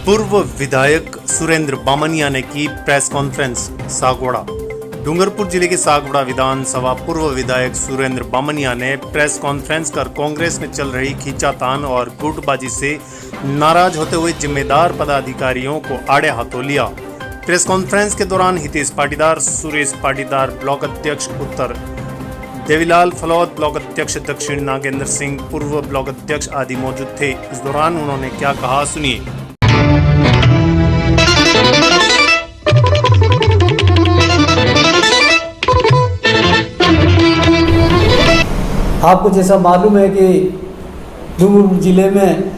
पूर्व विधायक सुरेंद्र बामनिया ने की प्रेस कॉन्फ्रेंस सागवाड़ा। डूंगरपुर जिले के सागवाड़ा विधानसभा पूर्व विधायक सुरेंद्र बामनिया ने प्रेस कॉन्फ्रेंस कर कांग्रेस में चल रही खींचातान और गुटबाजी से नाराज होते हुए जिम्मेदार पदाधिकारियों को आड़े हाथों लिया। प्रेस कॉन्फ्रेंस के दौरान हितेश पाटीदार, सुरेश पाटीदार, ब्लॉक अध्यक्ष उत्तर, देवीलाल फलौद, ब्लॉक अध्यक्ष दक्षिण, नागेंद्र सिंह, पूर्व ब्लॉक अध्यक्ष आदि मौजूद थे। इस दौरान उन्होंने क्या कहा, सुनिए। आपको जैसा मालूम है कि डूंगरपुर जिले में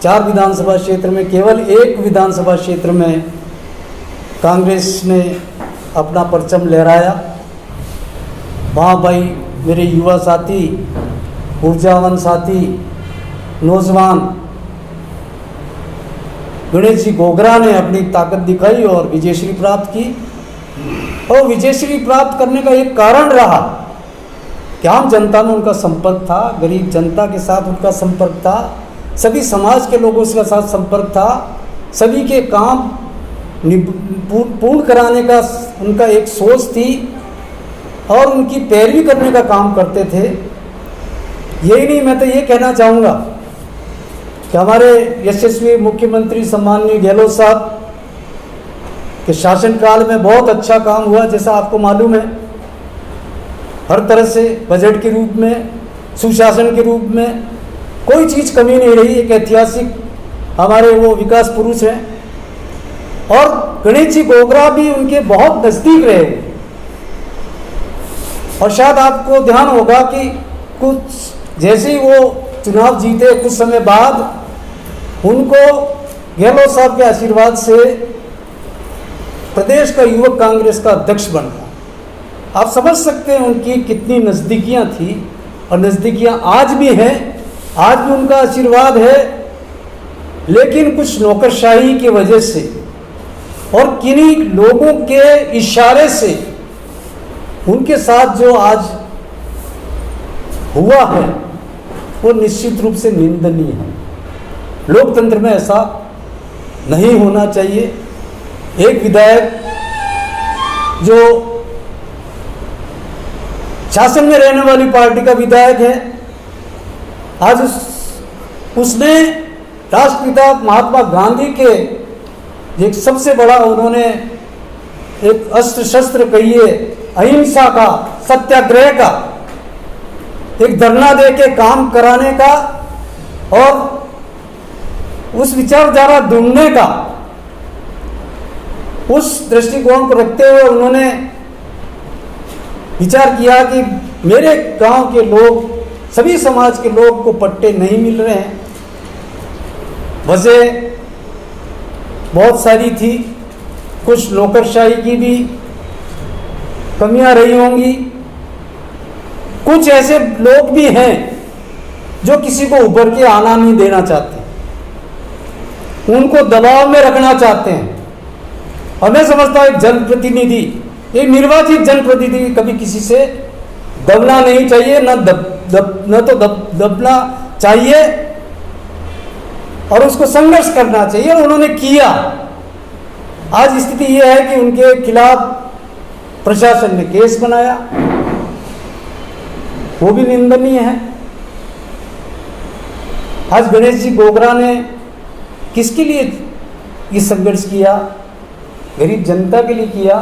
4 विधानसभा क्षेत्र में केवल एक विधानसभा क्षेत्र में कांग्रेस ने अपना परचम लहराया। वहाँ भाई मेरे युवा साथी, ऊर्जावान साथी, नौजवान गणेश जी गोगरा ने अपनी ताकत दिखाई और विजयश्री प्राप्त की। और विजयश्री प्राप्त करने का एक कारण रहा कि आम जनता में उनका संपर्क था, गरीब जनता के साथ उनका संपर्क था, सभी समाज के लोगों के साथ संपर्क था, सभी के काम पूर्ण कराने का उनका एक सोच थी और उनकी पैरवी करने का काम करते थे। यही नहीं, मैं तो ये कहना चाहूँगा कि हमारे यशस्वी मुख्यमंत्री सम्माननीय गहलोत साहब के शासनकाल में बहुत अच्छा काम हुआ। जैसा आपको मालूम है, हर तरह से बजट के रूप में, सुशासन के रूप में कोई चीज़ कमी नहीं रही। एक ऐतिहासिक हमारे वो विकास पुरुष हैं और गणेश जी गोगरा भी उनके बहुत नज़दीक रहे। और शायद आपको ध्यान होगा कि कुछ जैसे ही वो चुनाव जीते, कुछ समय बाद उनको गहलोत साहब के आशीर्वाद से प्रदेश का युवक कांग्रेस का अध्यक्ष बन गया। आप समझ सकते हैं उनकी कितनी नज़दीकियाँ थी और नज़दीकियाँ आज भी हैं, आज भी उनका आशीर्वाद है। लेकिन कुछ नौकरशाही की वजह से और किन्हीं लोगों के इशारे से उनके साथ जो आज हुआ है वो निश्चित रूप से निंदनीय है। लोकतंत्र में ऐसा नहीं होना चाहिए। एक विधायक जो शासन में रहने वाली पार्टी का विधायक है, आज उसने राष्ट्रपिता महात्मा गांधी के एक सबसे बड़ा उन्होंने एक अस्त्र शस्त्र कहिए अहिंसा का, सत्याग्रह का एक धरना दे के काम कराने का और उस विचारधारा ढूंढने का, उस दृष्टिकोण को रखते हुए उन्होंने विचार किया कि मेरे गांव के लोग, सभी समाज के लोग को पट्टे नहीं मिल रहे हैं। वजह बहुत सारी थी, कुछ नौकरशाही की भी कमियां रही होंगी, कुछ ऐसे लोग भी हैं जो किसी को उभर के आना नहीं देना चाहते, उनको दबाव में रखना चाहते हैं। और मैं समझता हूं एक जनप्रतिनिधि, एक निर्वाचित जनप्रतिनिधि कभी किसी से दबना नहीं चाहिए, न तो दबना चाहिए और उसको संघर्ष करना चाहिए। और उन्होंने किया। आज स्थिति यह है कि उनके खिलाफ प्रशासन ने केस बनाया, वो भी निंदनीय है। आज गणेश जी गोगरा ने किसके लिए ये संघर्ष किया? गरीब जनता के लिए किया,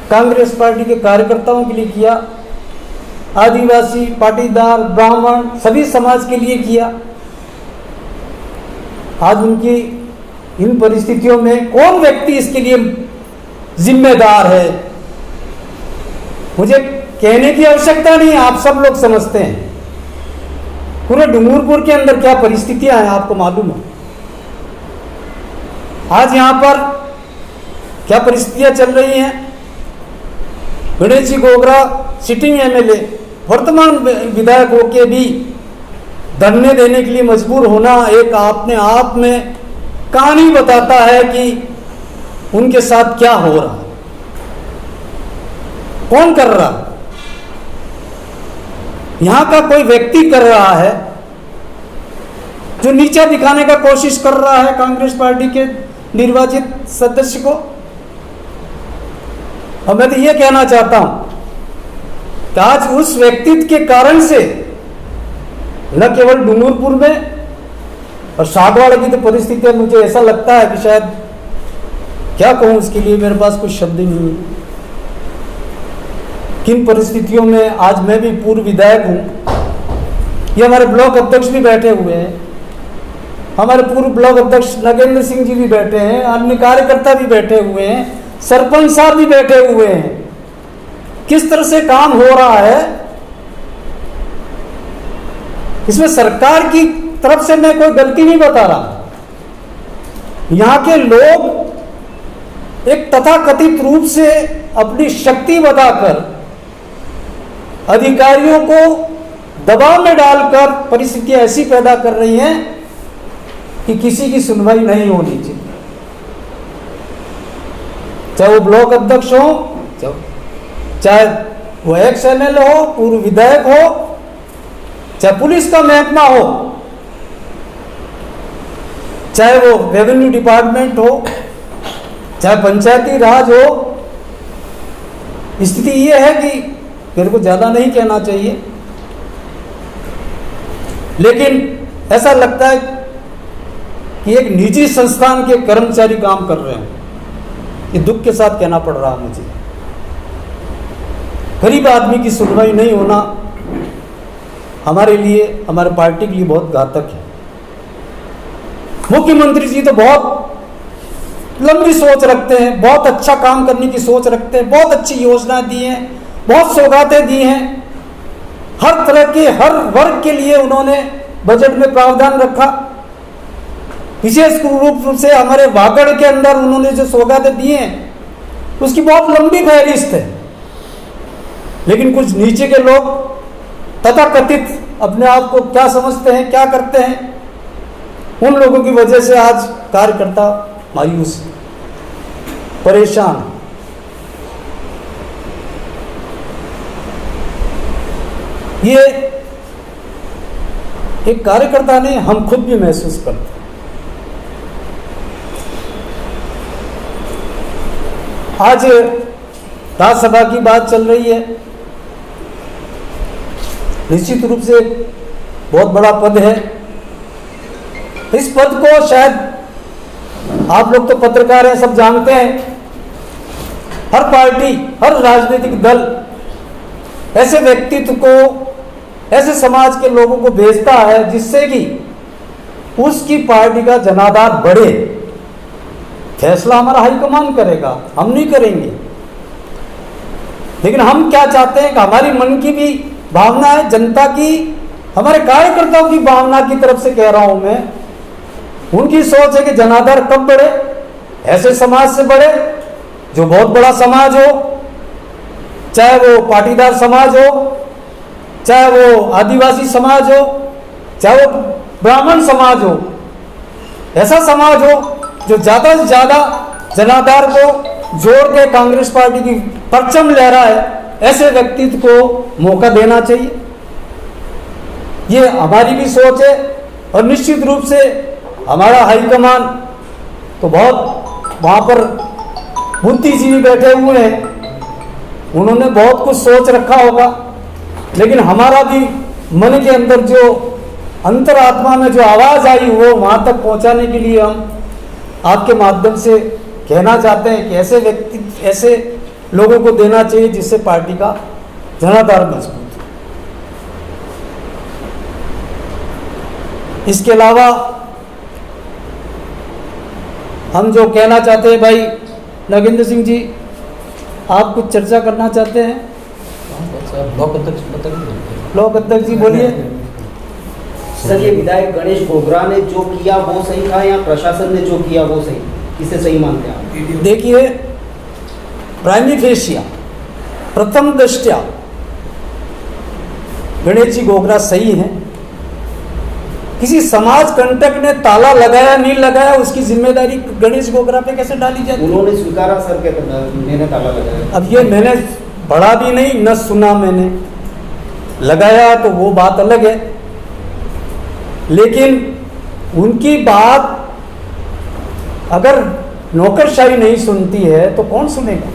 कांग्रेस पार्टी के कार्यकर्ताओं के लिए किया, आदिवासी, पाटीदार, ब्राह्मण, सभी समाज के लिए किया। आज उनकी इन परिस्थितियों में कौन व्यक्ति इसके लिए जिम्मेदार है, मुझे कहने की आवश्यकता नहीं है, आप सब लोग समझते हैं। पूरे डूंगरपुर के अंदर क्या परिस्थितियां हैं आपको मालूम है। आज यहां पर क्या परिस्थितियां चल रही हैं। गणेश जी गोगरा सिटिंग एमएलए, वर्तमान विधायक होके भी धरने देने के लिए मजबूर होना एक अपने आप में कहानी बताता है कि उनके साथ क्या हो रहा है, कौन कर रहा है। यहाँ का कोई व्यक्ति कर रहा है जो नीचा दिखाने का कोशिश कर रहा है कांग्रेस पार्टी के निर्वाचित सदस्य को। और मैं तो ये कहना चाहता हूं कि आज उस व्यक्तित्व के कारण से न केवल डूंगरपुर में और सागवाड़ा की तो परिस्थितियां, मुझे ऐसा लगता है कि शायद क्या कहूं उसके लिए, मेरे पास कुछ शब्द ही नहीं है। किन परिस्थितियों में आज मैं भी पूर्व विधायक हूं, ये हमारे ब्लॉक अध्यक्ष भी बैठे हुए हैं, हमारे पूर्व ब्लॉक अध्यक्ष नगेंद्र सिंह जी भी बैठे हैं, अन्य कार्यकर्ता भी बैठे हुए हैं, सरपंच साहब भी बैठे हुए हैं। किस तरह से काम हो रहा है, इसमें सरकार की तरफ से मैं कोई गलती नहीं बता रहा। यहां के लोग एक तथाकथित रूप से अपनी शक्ति बताकर अधिकारियों को दबाव में डालकर परिस्थितियां ऐसी पैदा कर रही हैं कि किसी की सुनवाई नहीं होनी चाहिए, चाहे वो ब्लॉक अध्यक्ष हो, चाहे वो एक्स एमएलए हो, पूर्व विधायक हो, चाहे पुलिस का महकमा हो, चाहे वो रेवेन्यू डिपार्टमेंट हो, चाहे पंचायती राज हो। स्थिति ये है कि मेरे को ज्यादा नहीं कहना चाहिए, लेकिन ऐसा लगता है कि एक निजी संस्थान के कर्मचारी काम कर रहे हैं। ये दुख के साथ कहना पड़ रहा मुझे। गरीब आदमी की सुनवाई नहीं होना हमारे लिए, हमारे पार्टी के लिए बहुत घातक है। मुख्यमंत्री जी तो बहुत लंबी सोच रखते हैं, बहुत अच्छा काम करने की सोच रखते हैं, बहुत अच्छी योजना दी हैं, बहुत सौगातें दी हैं, हर तरह के हर वर्ग के लिए उन्होंने बजट में प्रावधान रखा। विशेष रूप से हमारे वागड़ के अंदर उन्होंने जो सौगातें दी हैं उसकी बहुत लंबी फहरिस्त है। लेकिन कुछ नीचे के लोग तथाकथित अपने आप को क्या समझते हैं, क्या करते हैं, उन लोगों की वजह से आज कार्यकर्ता मायूस, परेशान। ये एक कार्यकर्ता ने, हम खुद भी महसूस करते हैं। आज राज्यसभा की बात चल रही है, निश्चित रूप से बहुत बड़ा पद है। इस पद को शायद आप लोग तो पत्रकार हैं, सब जानते हैं, हर पार्टी, हर राजनीतिक दल ऐसे व्यक्तित्व को, ऐसे समाज के लोगों को भेजता है जिससे कि उसकी पार्टी का जनाधार बढ़े। फैसला हमारा हाईकमान करेगा, हम नहीं करेंगे। लेकिन हम क्या चाहते हैं कि हमारी मन की भी भावना है, जनता की, हमारे कार्यकर्ताओं की भावना की तरफ से कह रहा हूं मैं। उनकी सोच है कि जनाधार कब बढ़े, ऐसे समाज से बढ़े जो बहुत बड़ा समाज हो, चाहे वो पाटीदार समाज हो, चाहे वो आदिवासी समाज हो, चाहे वो ब्राह्मण समाज हो। ऐसा समाज हो जो ज्यादा से ज्यादा जनाधार को जोड़ के कांग्रेस पार्टी की परचम लहरा है, ऐसे व्यक्तित्व को मौका देना चाहिए। ये हमारी भी सोच है। और निश्चित रूप से हमारा हाईकमान तो बहुत वहां पर बुद्धिजीवी बैठे हुए हैं, उन्होंने बहुत कुछ सोच रखा होगा। लेकिन हमारा भी मन के अंदर जो अंतरात्मा में जो आवाज आई वो वहां तक पहुंचाने के लिए हम आपके माध्यम से कहना चाहते हैं कि ऐसे व्यक्ति, ऐसे लोगों को देना चाहिए जिससे पार्टी का जनाधार मजबूत हो। इसके अलावा हम जो कहना चाहते हैं, भाई नगेंद्र सिंह जी आप कुछ चर्चा करना चाहते हैं? ब्लॉक अध्यक्ष जी बोलिए। सर, ये विधायक गणेश गोगरा ने जो किया वो सही था या प्रशासन ने जो किया वो सही, किसे सही मानते हैं आप? देखिए, प्राइमी फेशिया, प्रथम दृष्टया गणेश जी गोगरा सही हैं। किसी समाज कंटक ने ताला लगाया नहीं लगाया उसकी जिम्मेदारी गणेश गोगरा पे कैसे डाली जाती? उन्होंने स्वीकारा सर के मैंने ताला लगाया। अब ये मैंने पढ़ा भी नहीं, न सुना मैंने, लगाया तो वो बात अलग है। लेकिन उनकी बात अगर नौकरशाही नहीं सुनती है तो कौन सुनेगा?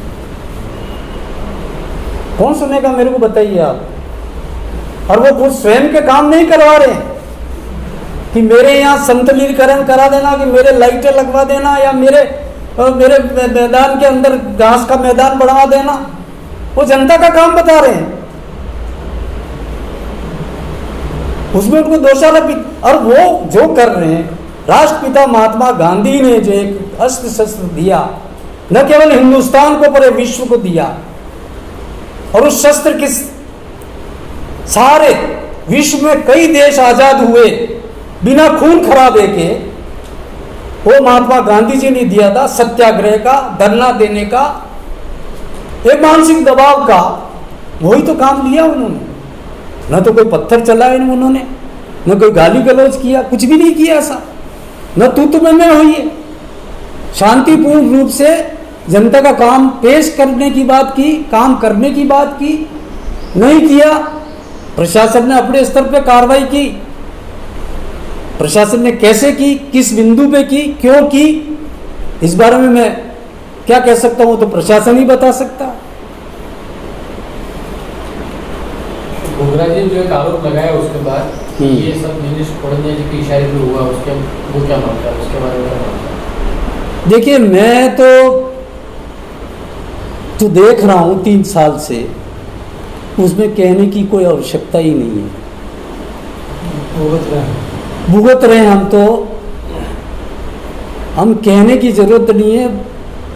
कौन सुनेगा मेरे को बताइए आप। और वो खुद स्वयं के काम नहीं करवा रहे हैं कि मेरे यहाँ संतलीकरण करा देना, कि मेरे लाइटें लगवा देना, या मेरे मैदान के अंदर घास का मैदान बढ़वा देना। वो जनता का काम बता रहे हैं, उसमें उनको दोषारोपित। और वो जो कर रहे हैं, राष्ट्रपिता महात्मा गांधी ने जो एक अस्त्र शस्त्र दिया, न केवल हिंदुस्तान को पूरे विश्व को दिया, और उस शस्त्र के सारे विश्व में कई देश आजाद हुए बिना खून खराबे के, वो महात्मा गांधी जी ने दिया था। सत्याग्रह का, धरना देने का, एक मानसिक दबाव का, वही तो काम लिया उन्होंने। न तो कोई पत्थर चलाए उन्होंने, न कोई गाली गलौज किया, कुछ भी नहीं किया ऐसा, न तू में हुई है। शांतिपूर्ण रूप से जनता का काम पेश करने की बात की, काम करने की बात की, नहीं किया। प्रशासन ने अपने स्तर पे कार्रवाई की, प्रशासन ने कैसे की, किस बिंदु पे की, क्यों की, इस बारे में मैं क्या कह सकता हूं, तो प्रशासन ही बता सकता। गोगरा जी जो एक आरोप लगाया उसके बाद ये सब नीतीश फडणवीस जी के इशारे पे हुआ, उसके वो क्या मानता है, उसके बारे में क्या मानता है? देखिए, मैं तो देख रहा हूं 3 साल से, उसमें कहने की कोई आवश्यकता ही नहीं है। भुगत रहे हम कहने की जरूरत नहीं है,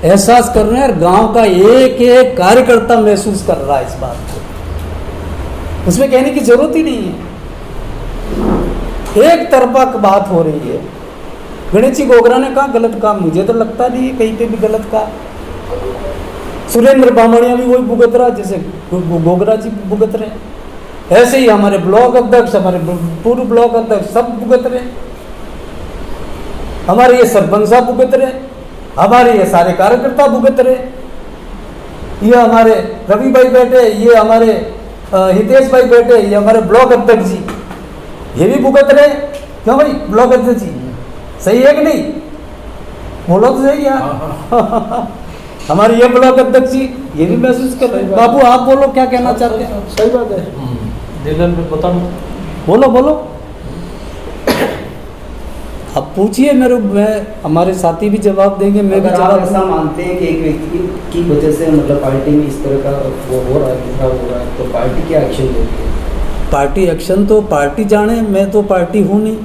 एहसास कर रहे हैं। और गांव का एक एक कार्यकर्ता महसूस कर रहा है इस बात को, उसमें कहने की जरूरत ही नहीं है। एक तरफा बात हो रही है। गणेश जी गोगरा ने कहा गलत काम, मुझे तो लगता नहीं है कहीं पे भी गलत कहा। सुरेंद्र बामणिया भी वही भुगत रहा जैसे गोगरा जी भुगत रहे। ऐसे ही हमारे ब्लॉक अध्यक्ष, हमारे पूर्व ब्लॉक अध्यक्ष सब भुगत रहे, हमारे ये सरपंच साहब भुगत रहे, हमारे ये सारे कार्यकर्ता भुगत रहे, ये हमारे रवि भाई बैठे, ये हमारे हितेश भाई बैठे, ये हमारे ब्लॉक अध्यक्ष जी, ये भी भुगत रहे। क्यों भाई ब्लॉक अध्यक्ष जी, सही है कि नहीं? बोलो तो सही है। हमारे ये ब्लॉक अध्यक्ष जी ये भी महसूस कर रहे हैं। बाबू आप बोलो, क्या कहना चाहते हैं? सही बात है, दिलन में बताऊं, बोलो। अब पूछिए मेरे, मैं हमारे साथी भी जवाब देंगे, मैं भी अगर आप जवाब ऐसा मानते हैं कि एक व्यक्ति की वजह से मतलब पार्टी में इस तरह का वो हो रहा है, खराब हो रहा है, तो पार्टी क्या एक्शन लेती है? पार्टी एक्शन तो पार्टी जाने, मैं तो पार्टी हूँ नहीं।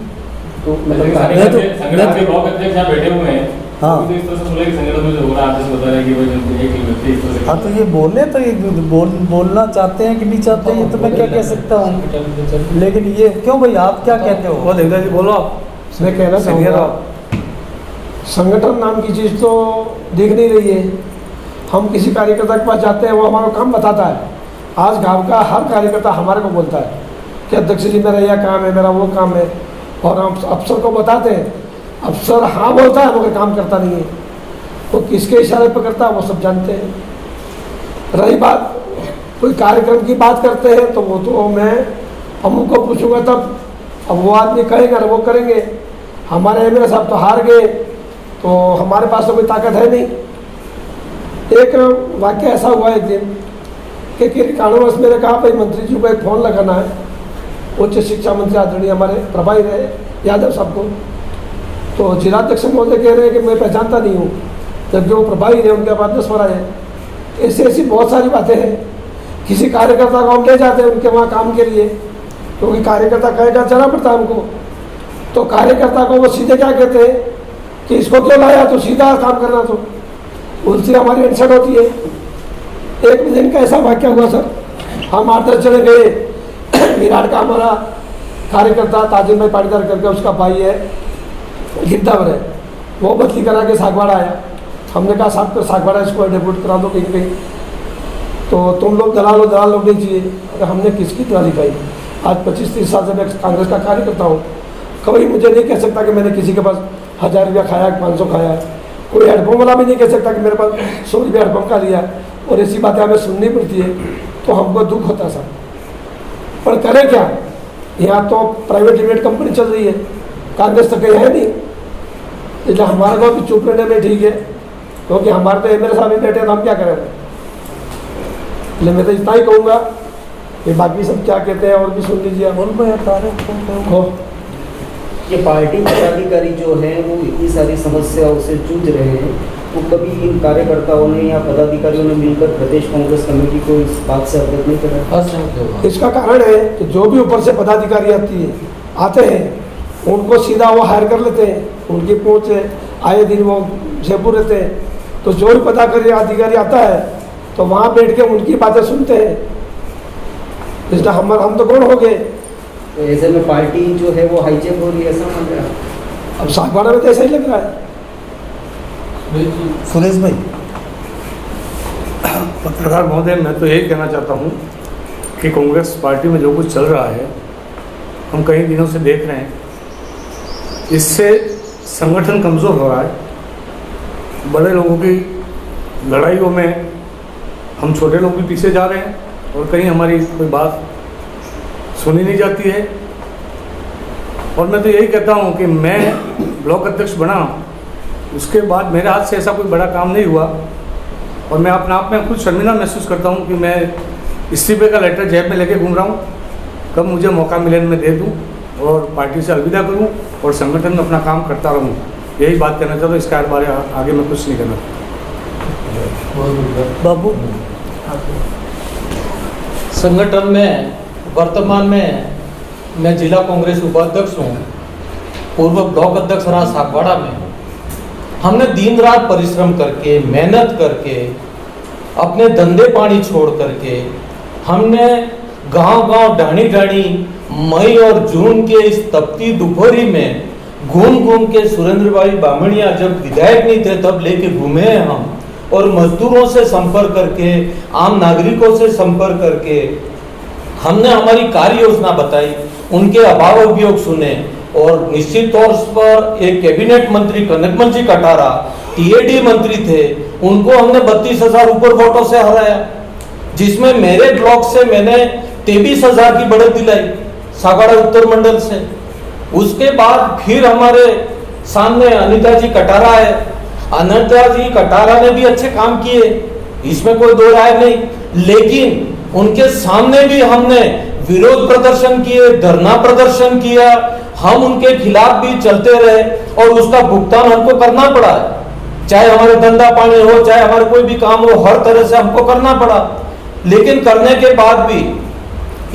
तो मतलब संगठन के ब्लॉक अध्यक्ष यहाँ बैठे हुए हैं, हाँ। तो इस तरह से बोला कि संगठन में जो हो रहा है, आप जैसे बता रहे हैं कि भाई एक व्यक्ति इस तरह से, हाँ तो ये बोले तो ये बोलना चाहते हैं कि नहीं चाहते हैं, ये तो मैं क्या कह सकता हूँ। लेकिन ये क्यों भाई, आप क्या कहते हो? वो देखा जी बोलो आप। मैं कहना चाहूँगा, संगठन नाम की चीज़ तो दिख नहीं रही है। हम किसी कार्यकर्ता के पास जाते हैं, वो हमारा काम बताता है। आज गांव का हर कार्यकर्ता हमारे को बोलता है कि अध्यक्ष जी मेरा यह काम है, मेरा वो काम है, और हम अफसर को बताते हैं। अफसर हाँ बोलता है मगर काम करता नहीं है, वो किसके इशारे पर करता है वो सब जानते हैं। रही बात कोई कार्यक्रम की बात करते हैं तो वो तो मैं हम उनको पूछूंगा तब, अब वो आदमी कहेगा वो करेंगे। हमारे एमएलए साहब तो हार गए, तो हमारे पास तो कोई ताकत है नहीं। एक वाक्य ऐसा हुआ एक दिन कि कारणवश मेरे कहा भाई मंत्री जी को एक फ़ोन लगाना है, उच्च शिक्षा मंत्री आदरणीय हमारे प्रभारी रहे यादव साहब को। तो जिलाध्यक्ष महोदय कह रहे हैं कि मैं पहचानता नहीं हूँ, जबकि वो प्रभारी रहे, उनके बाद 10 बार है। ऐसी बहुत सारी बातें हैं। किसी कार्यकर्ता को हम ले जाते हैं उनके वहाँ काम के लिए, क्योंकि कार्यकर्ता कहेगा जाना पड़ता है हमको। तो कार्यकर्ता को वो सीधे क्या कहते हैं कि इसको क्यों लाया, तो सीधा काम करना, तो उनसे हमारी इंसल्ट होती है। एक दिन का ऐसा वाक्य हुआ सर, हम 8-10 चले गए। विराट का हमारा कार्यकर्ता ताजिम भाई पाटीदार करके उसका भाई है गिरदावर है, वो बदली करा के सागवाड़ा आया। हमने कहा साहब सागवाड़ा इसको डेप्यूट करा दो कहीं कहीं, तो तुम लोग दलाल लोग नहीं चाहिए। अगर हमने किसकी दलाली खाई? आज 25-30 साल से मैं कांग्रेस का कार्यकर्ता हूँ, कभी मुझे नहीं कह सकता कि मैंने किसी के पास 1000 रुपया खाया, 500 खाया है। कोई हेडपम्प वाला भी नहीं कह सकता कि मेरे पास 100 रुपया हेडपम्प का लिया। और ऐसी बातें हमें सुननी पड़ती है तो हमको दुख होता सर। पर करें क्या? यहाँ तो प्राइवेट लिमिटेड कंपनी चल रही है, कांग्रेस तो कहीं है नहीं, इसलिए हमारे को भी चुप रहने में ठीक है, क्योंकि हमारे तो एमएलए साहब ही बैठे तो हम क्या करें। इसलिए मैं तो इतना ही कहूँगा कि बाकी सब क्या कहते हैं और भी सुन लीजिए आप। हो ये पार्टी पदाधिकारी जो है वो इतनी सारी समस्याओं से जूझ रहे हैं, तो कभी इन कार्यकर्ताओं ने या पदाधिकारियों ने मिलकर प्रदेश कांग्रेस कमेटी को इस बात से अवगत नहीं करा? इसका कारण है कि जो भी ऊपर से पदाधिकारी आते हैं उनको सीधा वो हायर कर लेते हैं, उनकी पहुँच है, आए दिन वो जयपुर रहते हैं, तो जो भी पदाधिकारी आता है तो वहाँ बैठ के उनकी बातें सुनते हैं, इसलिए हम तो कौन हो गए। तो ऐसे में पार्टी जो है वो हाईजेक हो रही है, ऐसा मान रहे हैं? अब सागवाड़ा में तो ऐसा ही लग रहा है। सुरेश भाई, पत्रकार महोदय, मैं तो यही कहना चाहता हूँ कि कांग्रेस पार्टी में जो कुछ चल रहा है हम कई दिनों से देख रहे हैं, इससे संगठन कमज़ोर हो रहा है। बड़े लोगों की लड़ाइयों में हम छोटे लोग भी पीछे जा रहे हैं और कहीं हमारी कोई बात सुनी नहीं जाती है। और मैं तो यही कहता हूँ कि मैं ब्लॉक अध्यक्ष बना, उसके बाद मेरे हाथ से ऐसा कोई बड़ा काम नहीं हुआ और मैं अपने आप में खुद शर्मिंदा महसूस करता हूँ कि मैं इस्तीफे का लेटर जेब में लेके घूम रहा हूँ। कब मुझे मौका मिले मैं दे दूँ और पार्टी से अलविदा करूँ और संगठन में अपना काम करता रहूँ। यही बात कहना चाहता हूँ, इसके बारे आगे मैं कुछ नहीं करना। बाबू, संगठन में वर्तमान में मैं जिला कांग्रेस उपाध्यक्ष हूँ, पूर्व ब्लॉक अध्यक्ष रहा सागवाड़ा में। हमने दिन रात परिश्रम करके, मेहनत करके, अपने धंधे पानी छोड़ करके हमने गांव-गांव, ढाणी-ढाणी मई और जून के इस तपती दोपहरी में घूम के सुरेंद्र भाई बामणिया जब विधायक नहीं थे तब लेके घूमे हैं हम, और मजदूरों से संपर्क करके, आम नागरिकों से संपर्क करके हमने हमारी कार्य योजना बताई, उनके अभाव अभियोग सुने और निश्चित तौर पर एक कैबिनेट मंत्री कनकमल जी कटारा टीएडी मंत्री थे, उनको हमने 32,000 ऊपर वोटों से हराया, जिसमें मेरे ब्लॉक से मैंने 23,000 की बढ़त दिलाई सागवाड़ा उत्तर मंडल से। उसके बाद फिर हमारे सामने अनिता जी कटारा है, अनिता जी कटारा ने भी अच्छे काम किए, इसमें कोई दो राय नहीं, लेकिन उनके सामने भी हमने विरोध प्रदर्शन किए, धरना प्रदर्शन किया, हम उनके खिलाफ भी चलते रहे और उसका भुगतान हमको करना पड़ा, चाहे हमारे धंधा पानी हो, चाहे हमारे कोई भी काम हो, हर तरह से हमको करना पड़ा। लेकिन करने के बाद भी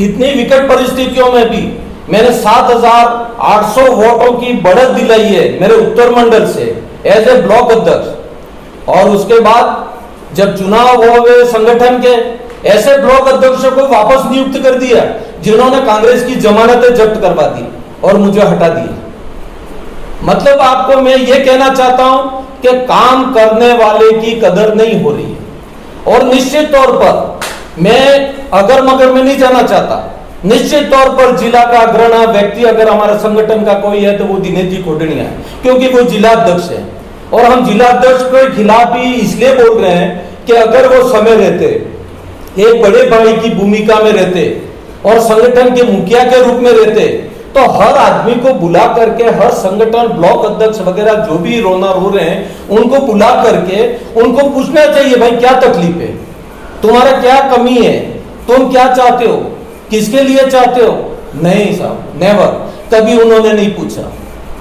इतनी विकट परिस्थितियों में भी मैंने 7,800 वोटों की बढ़त दिलाई है मेरे उत्तर मंडल से एज ए ब्लॉक अध्यक्ष। और उसके बाद जब चुनाव हो गए संगठन के, ऐसे ब्लॉक अध्यक्षों को वापस नियुक्त कर दिया जिन्होंने कांग्रेस की जमानतें जब्त करवा दी और मुझे हटा दिया। मतलब आपको मैं ये कहना चाहता हूं कि काम करने वाले की कदर नहीं हो रही है। और निश्चित तौर पर मैं अगर मगर में नहीं जाना चाहता, निश्चित तौर पर जिला का अग्रणी व्यक्ति अगर हमारे संगठन का कोई है तो वो दिनेश जी खोटनिया है, क्योंकि वो जिला अध्यक्ष है। और हम जिला अध्यक्ष के खिलाफ ही इसलिए बोल रहे हैं कि अगर वो समय रहते, एक बड़े भाई की भूमिका में रहते और संगठन के मुखिया के रूप में रहते, तो हर आदमी को बुला करके, हर संगठन ब्लॉक अध्यक्ष वगैरह जो भी रोना रो रहे हैं उनको बुला करके उनको पूछना चाहिए, भाई क्या तकलीफ है, तुम्हारा क्या कमी है, तुम क्या चाहते हो, किसके लिए चाहते हो। नहीं साहब, नेवर, कभी उन्होंने नहीं पूछा,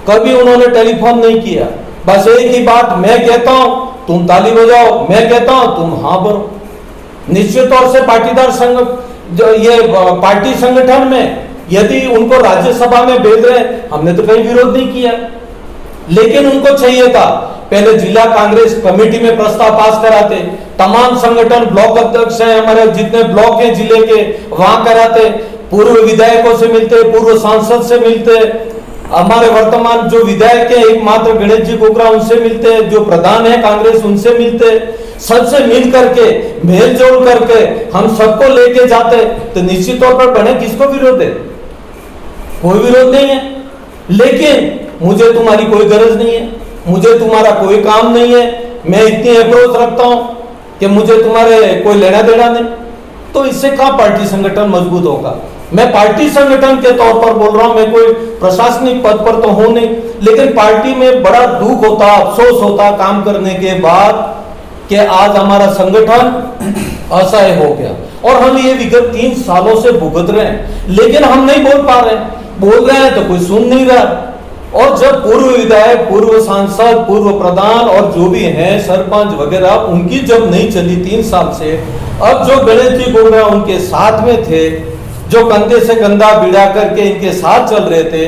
कभी उन्होंने टेलीफोन नहीं किया। बस एक ही बात, मैं कहता हूं तुम ताली बजाओ, मैं कहता हूं तुम हाँ भरो। निश्चित तौर से पाटीदार संघ जो ये पार्टी संगठन में यदि उनको राज्यसभा में भेज रहे, हमने तो कहीं विरोध नहीं किया, लेकिन उनको चाहिए था पहले जिला कांग्रेस कमेटी में प्रस्ताव पास कराते, तमाम संगठन ब्लॉक अध्यक्ष हैं हमारे जितने ब्लॉक हैं जिले के, वहां कराते, पूर्व विधायकों से मिलते, पूर्व सांसद से मिलते, हमारे वर्तमान जो विधायक है एकमात्र गणेश जी गोगरा उनसे मिलते, जो प्रधान है कांग्रेस उनसे मिलते, सबसे मिल करके मेल जोल करके हम सबको लेके जाते, तो निश्चित तौर पर बने किसको विरोध है, कोई विरोध नहीं है। लेकिन मुझे तुम्हारी कोई गरज नहीं है, मुझे तुम्हारा कोई काम नहीं है, मैं इतनी अप्रोच रखता हूं कि मुझे तुम्हारे कोई लेना देना नहीं, तो इससे कहां पार्टी संगठन मजबूत होगा। मैं पार्टी संगठन के तौर पर बोल रहा हूं, मैं कोई प्रशासनिक पद पर तो हूं नहीं, लेकिन पार्टी में बड़ा दुख होता, अफसोस होता काम करने के बाद कि आज हमारा संगठन असहाय हो गया और हम ये विगत 3 सालों से भुगत रहे हैं, लेकिन हम नहीं बोल पा रहे, बोल रहे हैं तो कोई सुन नहीं रहा। और जब पूर्व विधायक, पूर्व सांसद, पूर्व प्रधान और जो भी हैं सरपंच वगैरह, उनकी जब नहीं चली 3 साल से, अब जो गणेश जी गोगरा उनके साथ में थे, जो कंधे से कंधा भिड़ा करके इनके साथ चल रहे थे,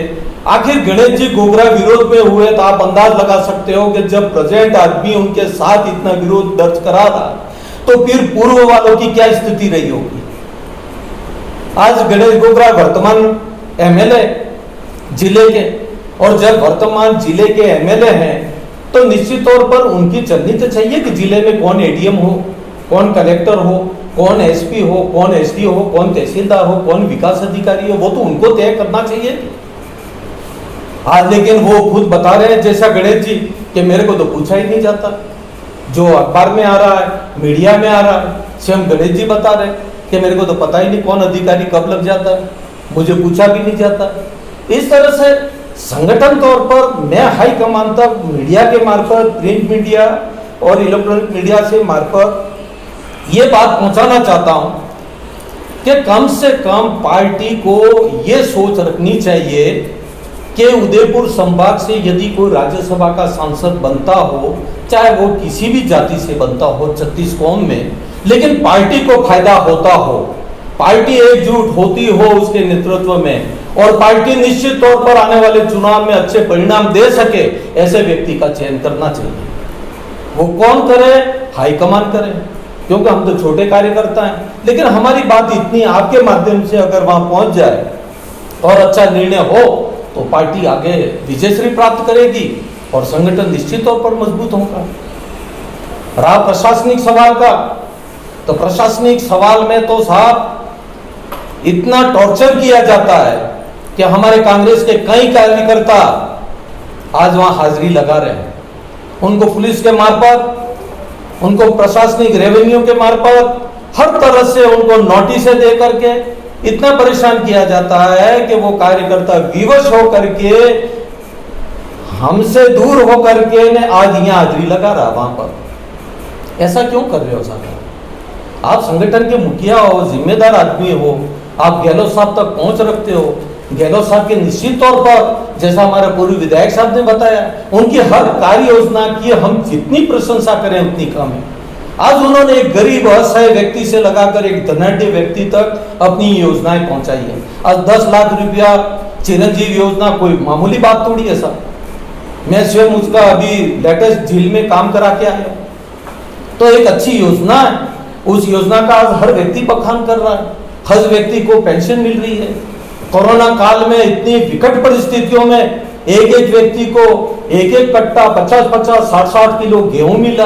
आखिर गणेश जी गोगरा विरोध में हुए तो आप अंदाज लगा सकते हो कि जब प्रेजेंट आदमी उनके साथ इतना विरोध दर्ज करा रहा तो फिर पूर्व वालों की क्या स्थिति रही होगी। आज गणेश गोगरा वर्तमान एमएलए जिले के, और जब वर्तमान जिले के एमएलए हैं तो निश्चित तौर पर उनकी चलनी तो चाहिए कि जिले में कौन एडीएम हो, कौन कलेक्टर हो, कौन एसपी हो, कौन एसडी हो, कौन तहसीलदार हो, कौन विकास अधिकारी हो, वो तो उनको तय करना चाहिए। आज लेकिन वो खुद बता रहे हैं जैसा गणेश जी कि मेरे को तो पूछा ही नहीं जाता, जो अखबार में आ रहा है, मीडिया में आ रहा है, स्वयं गणेश जी बता रहे हैं कि मेरे को तो पता ही नहीं कौन अधिकारी कब लग जाता है, मुझे पूछा भी नहीं जाता। इस तरह से संगठन तौर पर मैं हाई कमान तक मीडिया के मार्फत, प्रिंट मीडिया और इलेक्ट्रॉनिक मीडिया से मार्फत ये बात पहुंचाना चाहता हूं कि कम से कम पार्टी को ये सोच रखनी चाहिए कि उदयपुर संभाग से यदि कोई राज्यसभा का सांसद बनता हो, चाहे वो किसी भी जाति से बनता हो 36 कौम में, लेकिन पार्टी को फायदा होता हो, पार्टी एकजुट होती हो उसके नेतृत्व में, और पार्टी निश्चित तौर पर आने वाले चुनाव में अच्छे परिणाम दे सके, ऐसे व्यक्ति का चयन करना चाहिए। वो कौन करे? हाईकमान करे, क्योंकि हम तो छोटे कार्यकर्ता हैं, लेकिन हमारी बात इतनी आपके माध्यम से अगर वहां पहुंच जाए और अच्छा निर्णय हो तो पार्टी आगे विजयश्री प्राप्त करेगी और संगठन निश्चित तौर पर मजबूत होगा। रहा प्रशासनिक सवाल का, तो प्रशासनिक सवाल में तो साहब इतना टॉर्चर किया जाता है कि हमारे कांग्रेस के कई कार्यकर्ता आज वहां हाजिरी लगा रहे हैं, उनको पुलिस के मार्फत, उनको प्रशासनिक रेवेन्यू के मार्फत हर तरह से उनको नोटिसें दे करके इतना परेशान किया जाता है कि वो कार्यकर्ता विवश होकर के, हमसे दूर होकर के आज यहाँ हाजिरी लगा रहा वहां पर। ऐसा क्यों कर रहे हो साहब? आप संगठन के मुखिया हो, जिम्मेदार आदमी हो, आप गहलोत साहब तक पहुंच रखते हो। गहलोत साहब के निश्चित तौर पर, जैसा हमारे पूर्व विधायक साहब ने बताया, उनकी हर कार्य योजना की हम जितनी प्रशंसा करें उतनी कम है। आज उन्होंने एक गरीब असहाय व्यक्ति से लगाकर एक धनाढ्य व्यक्ति तक अपनी योजनाएं पहुंचाई है। आज 10 लाख रुपया चिरंजीव योजना कोई मामूली बात थोड़ी है साहब। मैं स्वयं उसका अभी लेटेस्ट झील में काम करा के आया, तो एक अच्छी योजना है। उस योजना का आज हर व्यक्ति बखान कर रहा है, हर व्यक्ति को पेंशन मिल रही है। कोरोना काल में इतनी विकट परिस्थितियों में एक एक व्यक्ति को एक एक कट्टा 50-50, 60-60 किलो गेहूं मिला,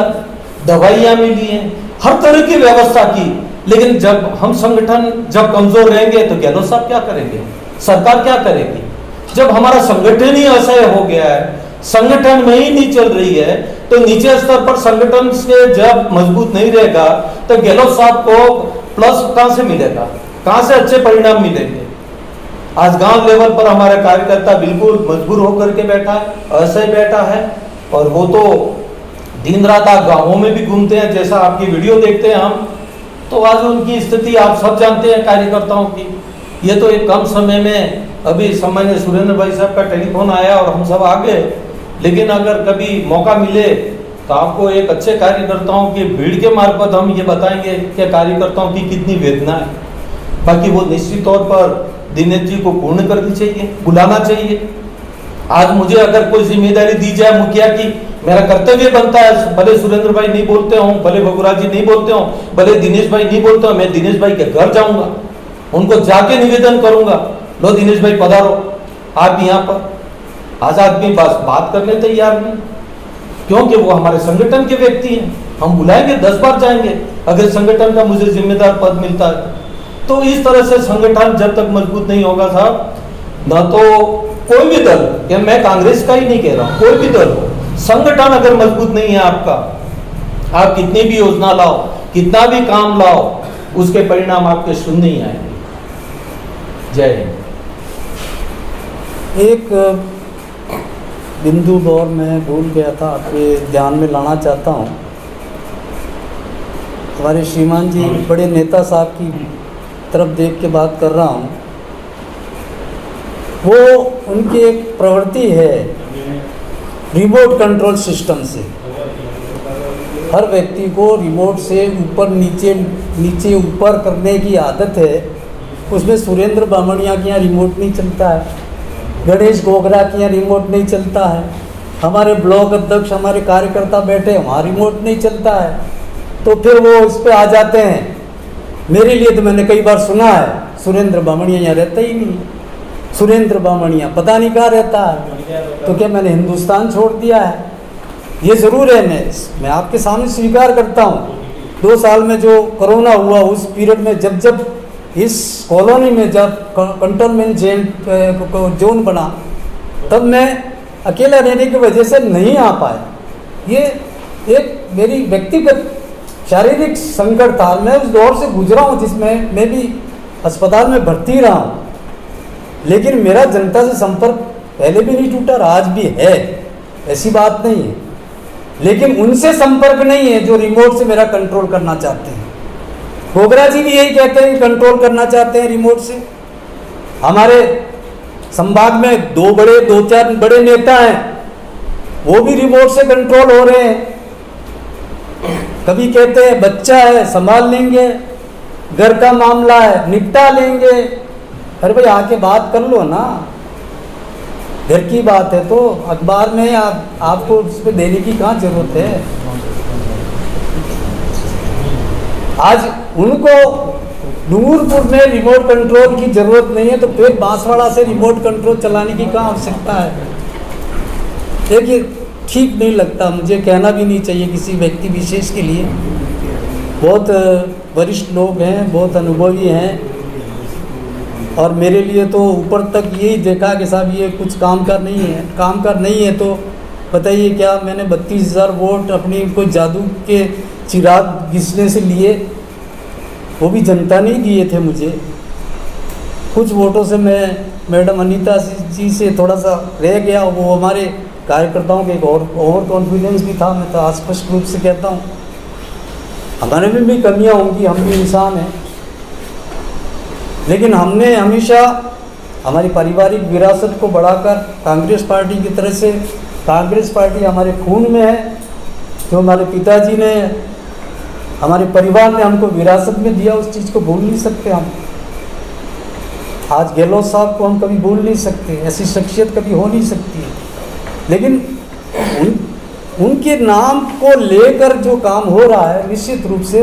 दवाइयां मिली हैं, हर तरह की व्यवस्था की। लेकिन जब हम संगठन जब कमजोर रहेंगे तो गहलोत साहब क्या करेंगे, सरकार क्या करेगी? जब हमारा संगठन ही असहाय हो गया है, संगठन में ही नहीं चल रही है, तो नीचे स्तर पर संगठन से जब मजबूत नहीं रहेगा तो गहलोत साहब को प्लस कहां से मिलेगा, कहां से अच्छे परिणाम मिलेंगे? आज गांव लेवल पर हमारा कार्यकर्ता बिल्कुल मजबूर होकर के बैठा है, असहाय बैठा है, और वो तो दिन रात आप गांवों में भी घूमते हैं, जैसा आपकी वीडियो देखते हैं हम, तो आज उनकी स्थिति आप सब जानते हैं कार्यकर्ताओं की। ये तो एक कम समय में अभी सामान्य सुरेंद्र भाई साहब का टेलीफोन आया और हम सब आ गए, लेकिन अगर कभी मौका मिले तो आपको एक अच्छे कार्यकर्ताओं की भीड़ के मार्फत हम ये बताएंगे कि कार्यकर्ताओं की कितनी वेदना है। बाकी वो निश्चित तौर पर दिनेश जी को पूर्ण करनी चाहिए, बुलाना चाहिए। आज मुझे अगर कोई जिम्मेदारी दी जाए मुखिया की, मेरा कर्तव्य बनता है, भले सुरेंद्र भाई नहीं बोलते हो, भले बगुरा जी नहीं बोलते हो, भले दिनेश भाई नहीं बोलते हो, मैं दिनेश भाई के घर जाऊंगा, उनको जाके निवेदन करूंगा, लो दिनेश भाई पधारो आप यहाँ पर। आज आदमी बस बात करने तैयार नहीं, क्योंकि वो हमारे संगठन के व्यक्ति हैं। हम बुलाएंगे, 10 बार जाएंगे अगर संगठन का मुझे जिम्मेदार पद मिलता है। तो इस तरह से संगठन जब तक मजबूत नहीं होगा साहब, न तो कोई भी दल, या मैं कांग्रेस का ही नहीं कह रहा हूं, कोई भी दल हो, संगठन अगर मजबूत नहीं है आपका, आप कितनी भी योजना लाओ, कितना भी काम लाओ, उसके परिणाम आपके शून्य ही आएंगे। जय हिंद। एक बिंदु और मैं भूल गया था, आपके ध्यान में लाना चाहता हूँ। हमारे श्रीमान जी बड़े नेता साहब की तरफ देख के बात कर रहा हूँ। वो उनकी एक प्रवृत्ति है रिमोट कंट्रोल सिस्टम से, हर व्यक्ति को रिमोट से ऊपर नीचे नीचे ऊपर करने की आदत है। उसमें सुरेंद्र बामणिया के यहाँ रिमोट नहीं चलता है, गणेश गोगरा के यहाँ रिमोट नहीं चलता है, हमारे ब्लॉक अध्यक्ष हमारे कार्यकर्ता बैठे वहाँ रिमोट नहीं चलता है, तो फिर वो इस पे आ जाते हैं। मेरे लिए तो मैंने कई बार सुना है सुरेंद्र बामणिया यहाँ रहता ही नहीं, सुरेंद्र बामणिया पता नहीं कहाँ रहता है। तो क्या मैंने हिंदुस्तान छोड़ दिया है? ये ज़रूर है, मैं आपके सामने स्वीकार करता हूँ। 2 साल में जो कोरोना हुआ उस पीरियड में जब इस कॉलोनी में जब कंटोनमेंट जोन बना, तब मैं अकेला रहने की वजह से नहीं आ पाया। ये एक मेरी व्यक्तिगत शारीरिक संकट था। मैं उस दौर से गुजरा हूँ जिसमें मैं भी अस्पताल में भर्ती रहा हूँ, लेकिन मेरा जनता से संपर्क पहले भी नहीं टूटा, आज भी है, ऐसी बात नहीं है। लेकिन उनसे संपर्क नहीं है जो रिमोट से मेरा कंट्रोल करना चाहते हैं। गोगरा जी भी यही कहते हैं कि कंट्रोल करना चाहते हैं रिमोट से। हमारे संभाग में 2-4 बड़े नेता हैं, वो भी रिमोट से कंट्रोल हो रहे हैं। कभी कहते हैं बच्चा है संभाल लेंगे, घर का मामला है निपटा लेंगे। अरे भाई आके बात कर लो ना, घर की बात है तो अखबार में आपको उस पर देने की कहाँ जरूरत है। आज उनको डूंगरपुर में रिमोट कंट्रोल की जरूरत नहीं है, तो फिर बांसवाड़ा से रिमोट कंट्रोल चलाने की कहाँ आवश्यकता है। देखिए ठीक नहीं लगता, मुझे कहना भी नहीं चाहिए किसी व्यक्ति विशेष के लिए। बहुत वरिष्ठ लोग हैं, बहुत अनुभवी हैं, और मेरे लिए तो ऊपर तक यही देखा कि साहब ये कुछ काम का नहीं है, तो बताइए क्या मैंने 32,000 वोट अपनी कोई जादू के चिराग घिसने से लिए? वो भी जनता नहीं दिए थे मुझे। कुछ वोटों से मैं मैडम अनीता जी से थोड़ा सा रह गया। वो हमारे कार्यकर्ताओं के एक ओवर कॉन्फिडेंस भी था, मैं तो स्पष्ट रूप से कहता हूँ। हमारे में भी कमियाँ होंगी, हम भी इंसान हैं, लेकिन हमने हमेशा हमारी पारिवारिक विरासत को बढ़ाकर कांग्रेस पार्टी की तरह से, कांग्रेस पार्टी हमारे खून में है, जो हमारे पिताजी ने हमारे परिवार ने हमको विरासत में दिया, उस चीज़ को भूल नहीं सकते हम। आज गहलोत साहब को हम कभी भूल नहीं सकते, ऐसी शख्सियत कभी हो नहीं सकती है। लेकिन उनके नाम को लेकर जो काम हो रहा है, निश्चित रूप से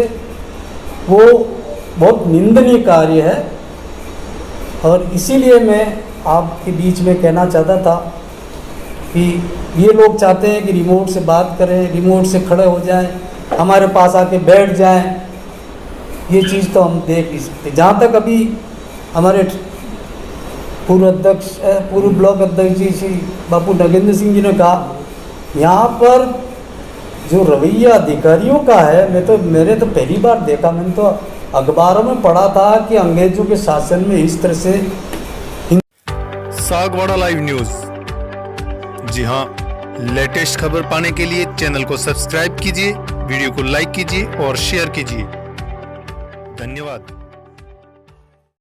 वो बहुत निंदनीय कार्य है। और इसीलिए मैं आपके बीच में कहना चाहता था कि ये लोग चाहते हैं कि रिमोट से बात करें, रिमोट से खड़े हो जाएं, हमारे पास आके बैठ जाएं। ये चीज़ तो हम देख नहीं सकते। जहाँ तक अभी हमारे पूर्व ब्लॉक अध्यक्ष जी श्री बापू नगेंद्र सिंह जी ने कहा, यहाँ पर जो रवैया अधिकारियों का है, मैंने तो पहली बार देखा। मैंने तो अखबारों में पढ़ा था कि अंग्रेजों के शासन में इस तरह से। सागवाड़ा लाइव न्यूज, जी हाँ, लेटेस्ट खबर पाने के लिए चैनल को सब्सक्राइब कीजिए, वीडियो को लाइक कीजिए और शेयर कीजिए। धन्यवाद।